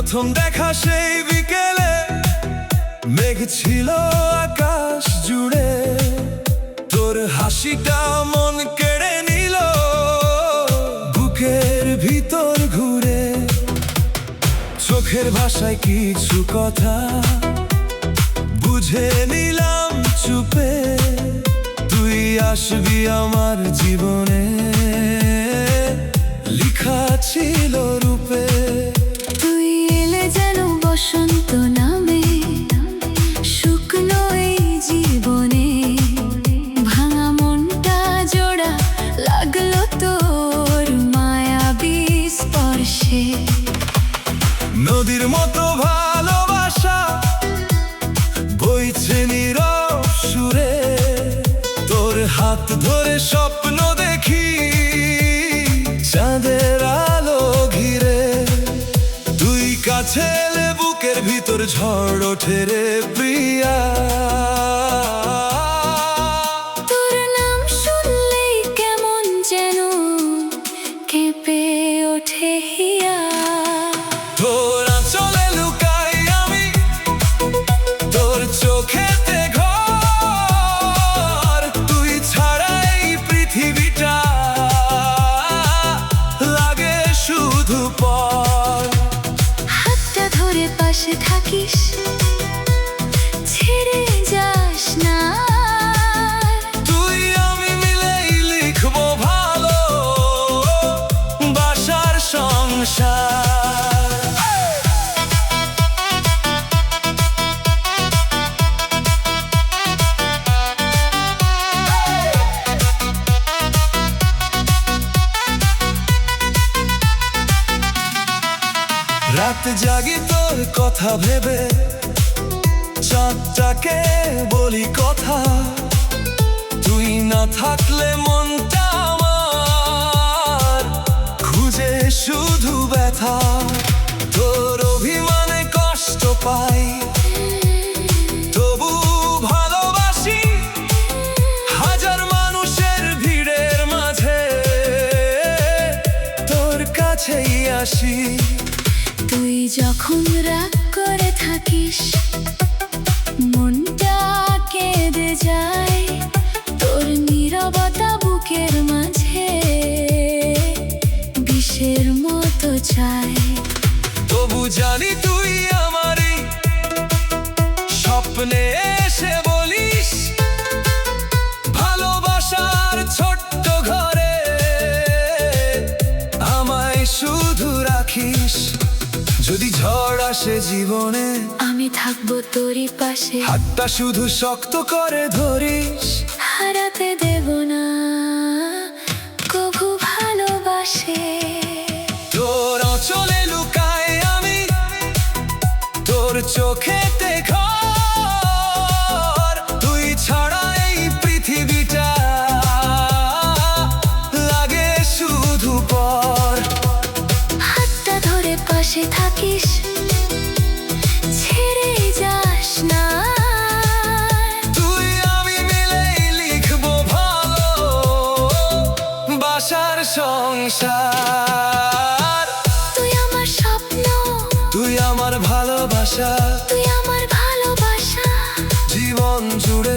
প্রথম দেখা সেই বিকেলে, মেঘ ছিল আকাশ জুড়ে, তোর হাসিটা মন কেড়ে নিল বুকের ভিতর ঘুরে। চোখের ভাষায় কিছু কথা বুঝে নিলাম চুপে, তুই আসবি আমার জীবনে, লিখা ছিল রূপে। তুই এলে যেন বসন্ত নামে, শুকনো এই জীবনে, ভাঙা মনটা জোড়া লাগলো তোর মায়াবী স্পর্শে। নদীর মতো ভালোবাসা বইছে নীরব সুরে, তোর হাত ধরে স্বপ্ন দেখি চাঁদের আলো ঘিরে। তুই কাছে এলে বুকের ভিতর ঝড় ওঠে রে প্রিয়া। তোর নাম শুনলেই কেমন যেন কেঁপে ওঠে হিয়া। তোর আঁচলে লুকাই আমি, তোর চোখেতে ঘর, তুই ছাড়াই পৃথিবীটা লাগে শুধু পর। হাতটা ধরে পাশে থাকিস, ছেড়ে যাস না। তুই আমি মিলেই লিখবো ভালো বাসার সংসার। রাত জাগি তোর কথা ভেবে, চাঁদটাকে বলি কথা, তুই না থাকলে মনটা আমার খুঁজে শুধু ব্যথা। তোর অভিমানে কষ্ট পাই, তবু ভালোবাসি, হাজার মানুষের ভিড়ের মাঝে তোর কাছেই আসি। তুই যখন রাগ করে থাকিস, মনটা কেঁদে যায়, তোর নীরবতা বুকের মাঝে বিষের মতো চায়। তবু জানি তুই আমারই স্বপ্নে এসে বলিস, ভালোবাসার ছোট্ট ঘরে আমায় শুধু রাখিস। যদি ঝড় আসে জীবনে, আমি থাকবো তোরই পাশে, হাতটা শুধু শক্ত করে ধরিস। হারাতে দেব না কভু ভালোবাসে। তোর আঁচলে লুকাই আমি, তোর চোখেতে ঘর, তুই ছাড়া এই পৃথিবীটা লাগে শুধু পর। হাতটা ধরে পাশে থাকিস, ছেড়ে যাস না। তুই আমি মিলেই লিখবো ভালো বাসার সংসার। তুই আমার স্বপ্ন, তুই আমার ভালোবাসা, তুই আমার ভালোবাসা। জীবন জুড়ে